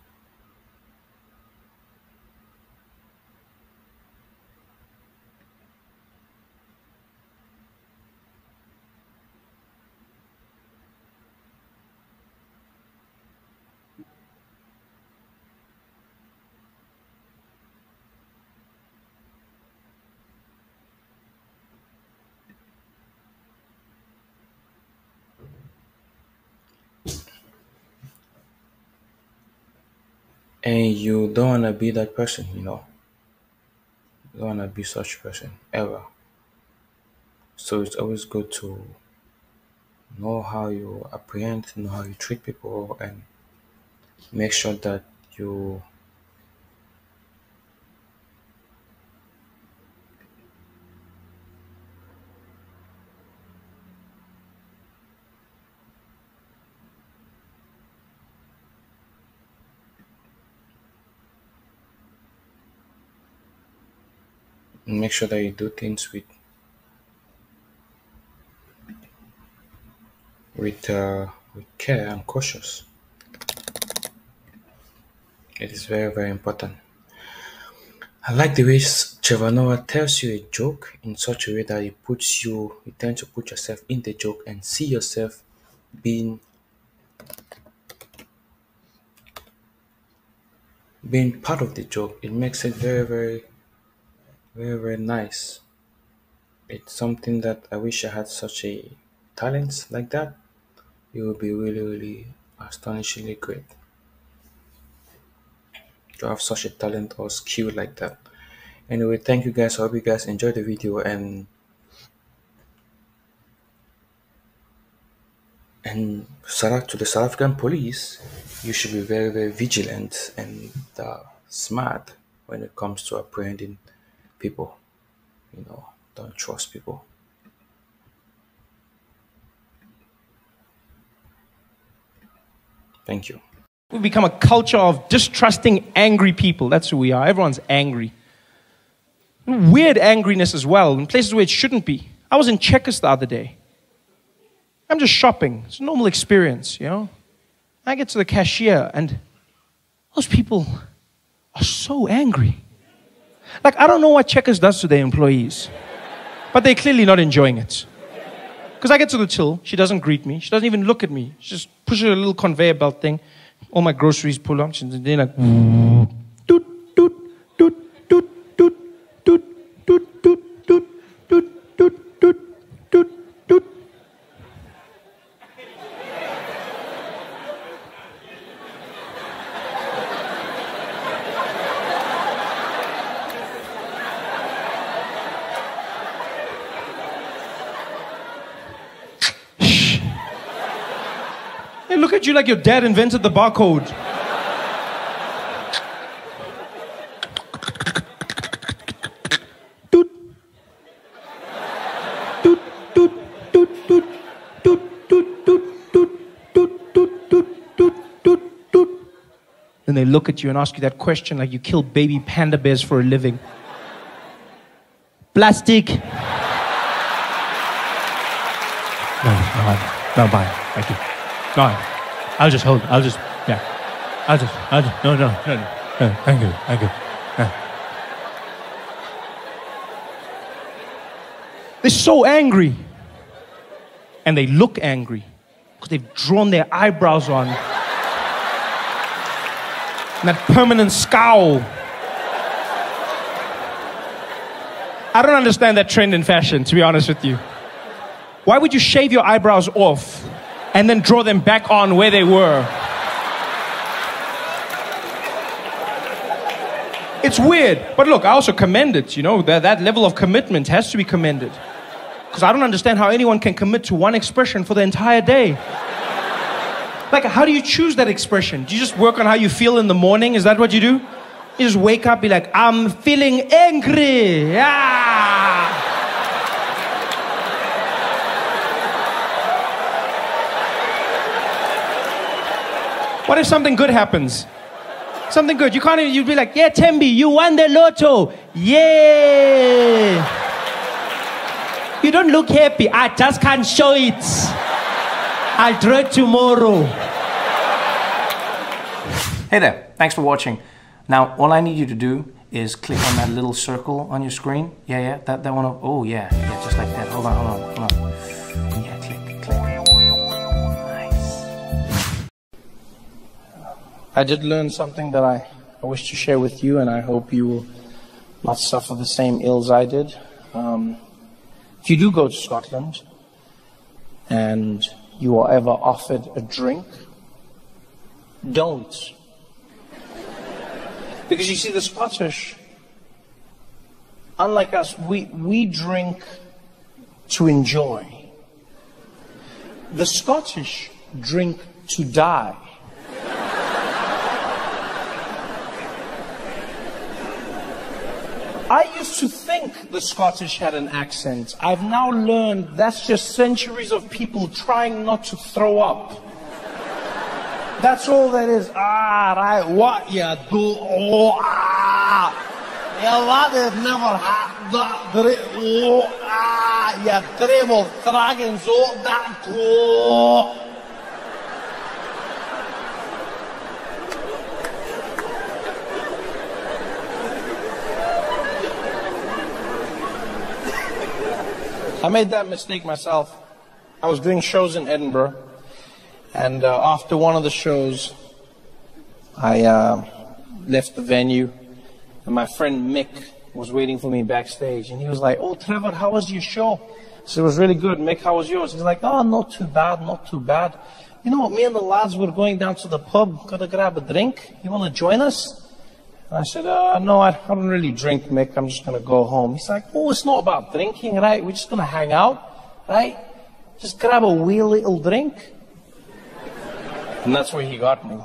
And you don't want to be that person, you know. You don't want to be such a person ever. So it's always good to know how you apprehend, know how you treat people, and make sure that you make sure that you do things with care and cautious. It is very, very important. I like the way Trevor Noah tells you a joke in such a way that you tend to put yourself in the joke and see yourself being part of the joke. It makes it very, very, very, very nice. It's something that I wish I had such a talent like that. It would be really, really astonishingly great to have such a talent or skill like that. Anyway, thank you guys. I hope you guys enjoyed the video, and shout out to the South African police. You should be very, very vigilant and smart when it comes to apprehending people. You know, don't trust people. Thank you. We've become a culture of distrusting angry people. That's who we are. Everyone's angry. Weird angriness as well, in places where it shouldn't be. I was in Checkers the other day. I'm just shopping. It's a normal experience, you know. I get to the cashier and those people are so angry. Like, I don't know what Checkers does to their employees, but they're clearly not enjoying it. Because I get to the till, she doesn't greet me, she doesn't even look at me. She just pushes a little conveyor belt thing. All my groceries pull up, and they're like, doot, doot, doot, doot, doot, doot, doot, doot, doot, doot, doot, doot, doot, doot. They look at you like your dad invented the barcode. Doot. Doot, doot, doot, doot, doot, doot, doot, doot, doot, doot, doot, doot, doot, doot. Then they look at you and ask you that question like you kill baby panda bears for a living. Plastic. No, bye. Thank you. No, I'll just hold. No, thank you. Yeah. They're so angry. And they look angry because they've drawn their eyebrows on. And that permanent scowl. I don't understand that trend in fashion, to be honest with you. Why would you shave your eyebrows off and then draw them back on where they were? It's weird. But look, I also commend it, you know, that level of commitment has to be commended. Because I don't understand how anyone can commit to one expression for the entire day. Like, how do you choose that expression? Do you just work on how you feel in the morning? Is that what you do? You just wake up, be like, I'm feeling angry. Ah! What if something good happens? Something good. You can't even, you'd be like, yeah, Tembi, you won the lotto. Yeah. You don't look happy. I just can't show it. I'll draw it tomorrow. Hey there, thanks for watching. Now, all I need you to do is click on that little circle on your screen. Yeah, that one. Oh, yeah, just like that. Hold on. Yeah, click. Nice. I did learn something that I wish to share with you, and I hope you will not suffer the same ills I did. If you do go to Scotland and you are ever offered a drink, don't Because you see, the Scottish, unlike us, we drink to enjoy. The Scottish drink to die. I used to think the Scottish had an accent. I've now learned that's just centuries of people trying not to throw up. That's all that is. Ah, right, what you do, oh, ah. Yeah, what they've never had that great, oh, ah, you treble dragons, oh, that, oh. I made that mistake myself. I was doing shows in Edinburgh, and after one of the shows, I left the venue, and my friend Mick was waiting for me backstage, and he was like, "Oh, Trevor, how was your show?" I said, "It was really good. Mick, how was yours?" He's like, "Oh, not too bad, not too bad. You know what, me and the lads were going down to the pub, gotta grab a drink. You want to join us?" And I said, "No, I don't really drink, Mick. I'm just going to go home." He's like, "Oh, it's not about drinking, right? We're just going to hang out, right? Just grab a wee little drink." And that's where he got me.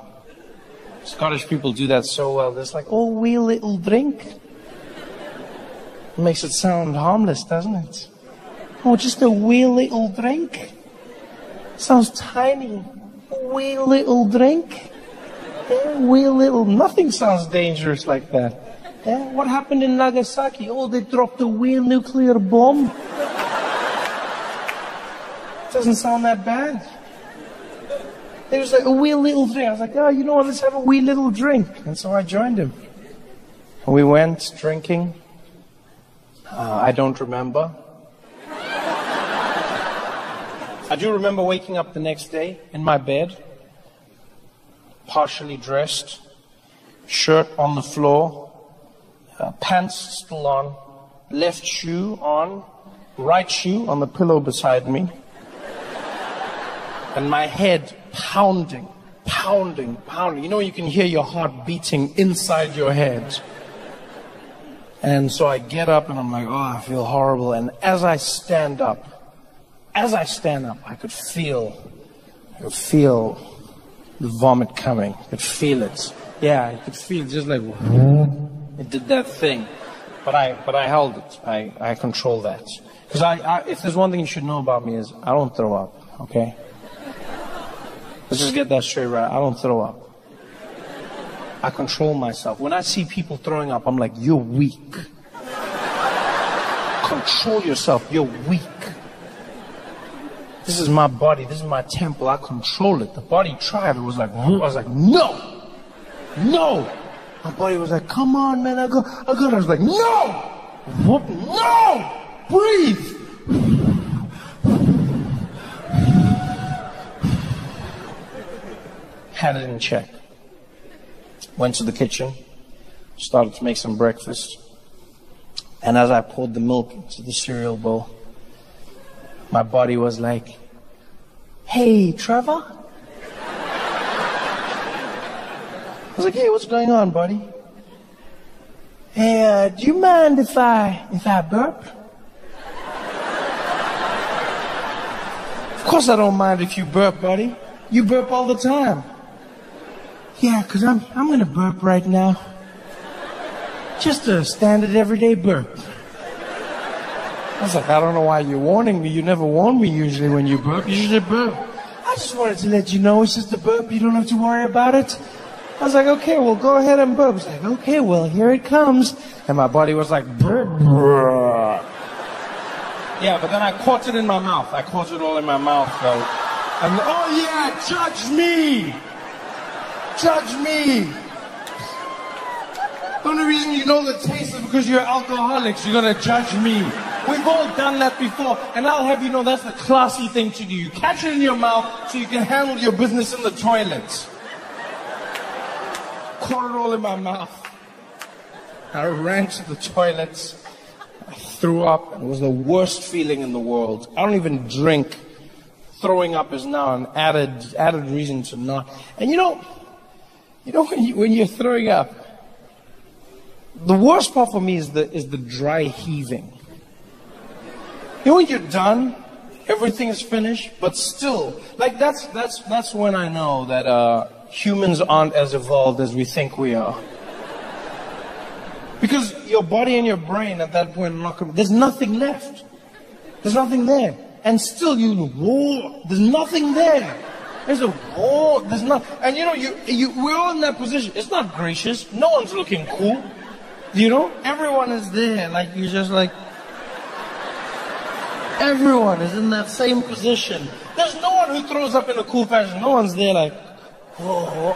Scottish people do that so well. They're like, "Oh, wee little drink." It makes it sound harmless, doesn't it? "Oh, just a wee little drink." Sounds tiny. Wee little drink. Yeah, wee little, nothing sounds dangerous like that. Yeah, what happened in Nagasaki? Oh, they dropped a wee nuclear bomb. Doesn't sound that bad. It was like a wee little drink. I was like, "Oh, you know what, let's have a wee little drink." And so I joined him. And we went drinking. I don't remember. I do remember waking up the next day in my bed, partially dressed, shirt on the floor, pants still on, left shoe on, right shoe on the pillow beside me, and my head pounding, pounding, pounding. You know, you can hear your heart beating inside your head. And so I get up and I'm like, "Oh, I feel horrible." And as I stand up, I could feel the vomit coming. I could feel it. Yeah, I could feel it just like, it did that thing. But I held it. I control that. Because if there's one thing you should know about me is I don't throw up, okay? Let's just get that straight right. I don't throw up. I control myself. When I see people throwing up, I'm like, "You're weak. Control yourself. You're weak. This is my body. This is my temple. I control it." The body tried. It was like, I was like, "No. No." My body was like, "Come on, man. I got it." I was like, "No. No. Breathe." Had it in check. Went to the kitchen. Started to make some breakfast. And as I poured the milk into the cereal bowl, my body was like, "Hey, Trevor?" I was like, "Hey, what's going on, buddy?" "Hey, do you mind if I burp?" "Of course I don't mind if you burp, buddy. You burp all the time." "Yeah, 'cause I'm gonna burp right now. Just a standard everyday burp." I was like, "I don't know why you're warning me. You never warn me usually when you burp. You usually burp." "I just wanted to let you know it's just a burp. You don't have to worry about it." I was like, "Okay, well, go ahead and burp." He's like, "Okay, well, here it comes." And my body was like, burp. Yeah, but then I caught it in my mouth. I caught it all in my mouth, though. And, "Oh, yeah, judge me. Judge me. The only reason you know the taste is because you're alcoholics. You're going to judge me." We've all done that before, and I'll have you know that's the classy thing to do. You catch it in your mouth so you can handle your business in the toilet. Caught it all in my mouth. I ran to the toilets. I threw up, and it was the worst feeling in the world. I don't even drink. Throwing up is now an added reason to not. And you know when you're throwing up, The worst part for me is the dry heaving. You know when you're done, everything is finished, but still, like that's when I know that humans aren't as evolved as we think we are. Because your body and your brain at that point, there's nothing left. There's nothing there. And still whoa, there's nothing there. There's a whoa, there's not. And you know, we're all in that position. It's not gracious. No one's looking cool. You know, everyone is there. Like, you're just like, everyone is in that same position. There's no one who throws up in a cool fashion. No one's there like, oh.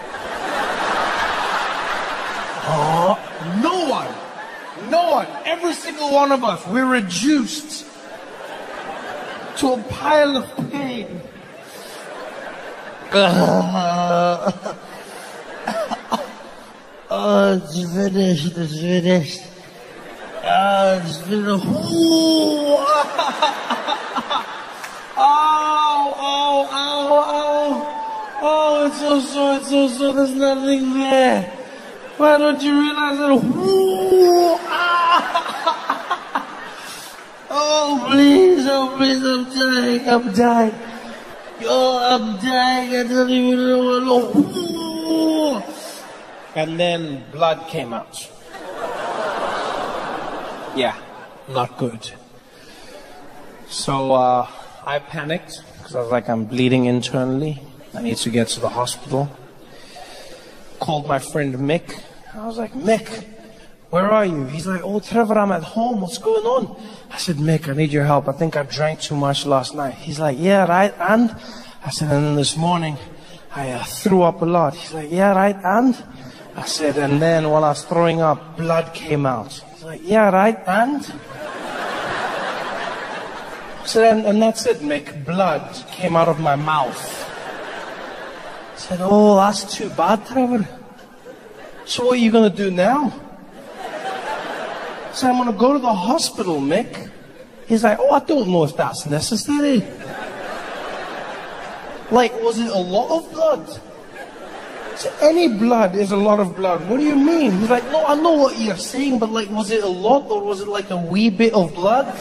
Oh. No one. No one. Every single one of us, we're reduced to a pile of pain. Oh, it's finished, it's finished. It's finished. Oh, it's so sore, there's nothing there. Why don't you realize that? Oh, please, I'm dying. Oh, I'm dying, I don't even know what. And then blood came out. Yeah, not good. So I panicked because I was like, I'm bleeding internally. I need to get to the hospital. Called my friend Mick. I was like, Mick, where are you? He's like, oh, Trevor, I'm at home. What's going on? I said, Mick, I need your help. I think I drank too much last night. He's like, yeah, right, and? I said, and then this morning, I threw up a lot. He's like, yeah, right, and? I said, and then while I was throwing up, blood came out. He's like, yeah, right, and? I said, and that's it, Mick. Blood came out of my mouth. I said, oh, that's too bad, Trevor. So what are you going to do now? I said, I'm going to go to the hospital, Mick. He's like, oh, I don't know if that's necessary. Like, was it a lot of blood? So any blood is a lot of blood. What do you mean? He's like, no, I know what you're saying, but like, was it a lot or was it like a wee bit of blood?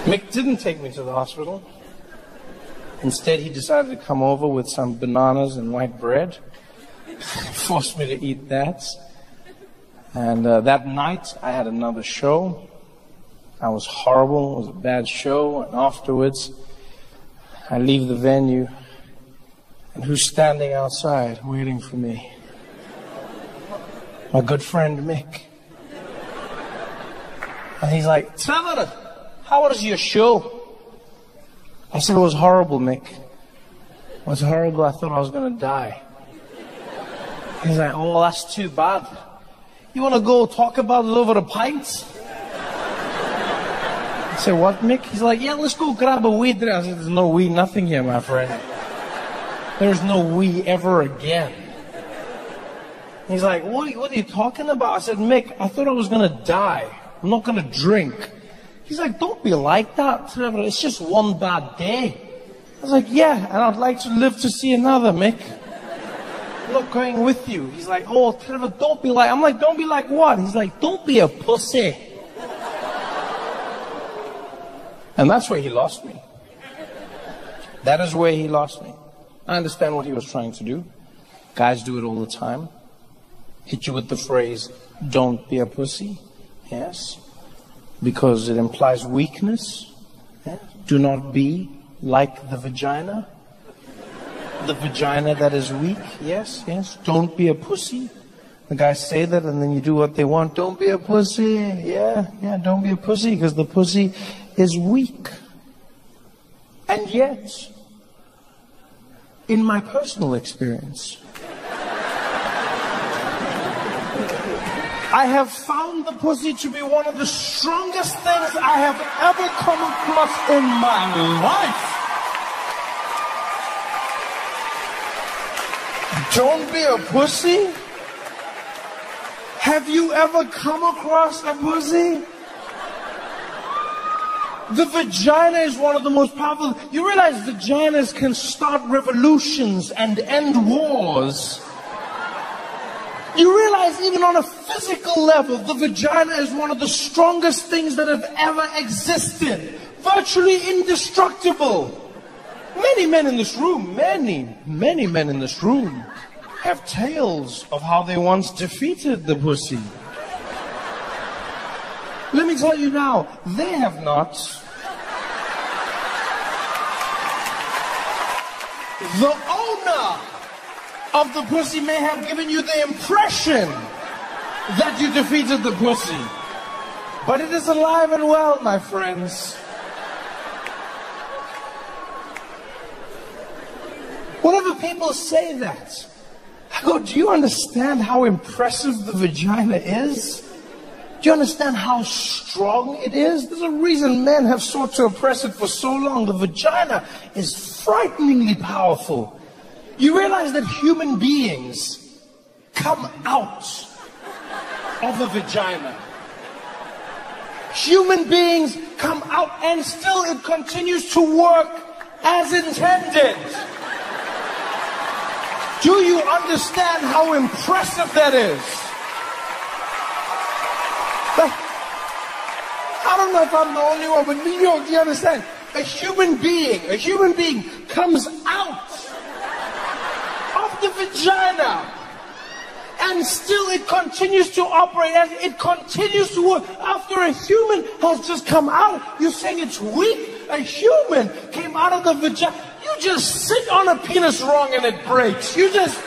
Mick didn't take me to the hospital. Instead, he decided to come over with some bananas and white bread. Forced me to eat that. And that night, I had another show. I was horrible. It was a bad show. And afterwards, I leave the venue. And who's standing outside waiting for me? My good friend, Mick. And he's like, Trevor, how was your show? I said, it was horrible, Mick. It was horrible. I thought I was going to die. He's like, oh, that's too bad. You want to go talk about it over a pint? I said, what, Mick? He's like, yeah, let's go grab a weed there. I said, there's no we, nothing here, my friend. There's no we ever again. He's like, what are you talking about? I said, Mick, I thought I was going to die. I'm not going to drink. He's like, don't be like that, Trevor. It's just one bad day. I was like, yeah, and I'd like to live to see another, Mick. I'm not going with you. He's like, oh, Trevor, don't be like... I'm like, don't be like what? He's like, don't be a pussy. And that's where he lost me. That is where he lost me. I understand what he was trying to do. Guys do it all the time. Hit you with the phrase, don't be a pussy. Yes. Because it implies weakness. Yeah? Do not be like the vagina. The vagina that is weak. Yes, yes. Don't be a pussy. The guys say that and then you do what they want. Don't be a pussy. Yeah, yeah, don't be a pussy because the pussy is weak. And yet, in my personal experience, I have found the pussy to be one of the strongest things I have ever come across in my life. Don't be a pussy? Have you ever come across a pussy? The vagina is one of the most powerful. You realize vaginas can start revolutions and end wars. You realize even on a physical level, the vagina is one of the strongest things that have ever existed. Virtually indestructible. Many men in this room, many men in this room have tales of how they once defeated the pussy. Let me tell you now, they have not. The owner of the pussy may have given you the impression that you defeated the pussy. But it is alive and well, my friends. Whenever people say that, I go, do you understand how impressive the vagina is? Do you understand how strong it is? There's a reason men have sought to oppress it for so long. The vagina is frighteningly powerful. You realize that human beings come out of a vagina. Human beings come out and still it continues to work as intended. Do you understand how impressive that is? I don't know if I'm the only one, but New York, do you understand? A human being comes out of the vagina and still it continues to operate as it continues to work. After a human has just come out, you're saying it's weak? A human came out of the vagina. You just sit on a penis wrong and it breaks. You just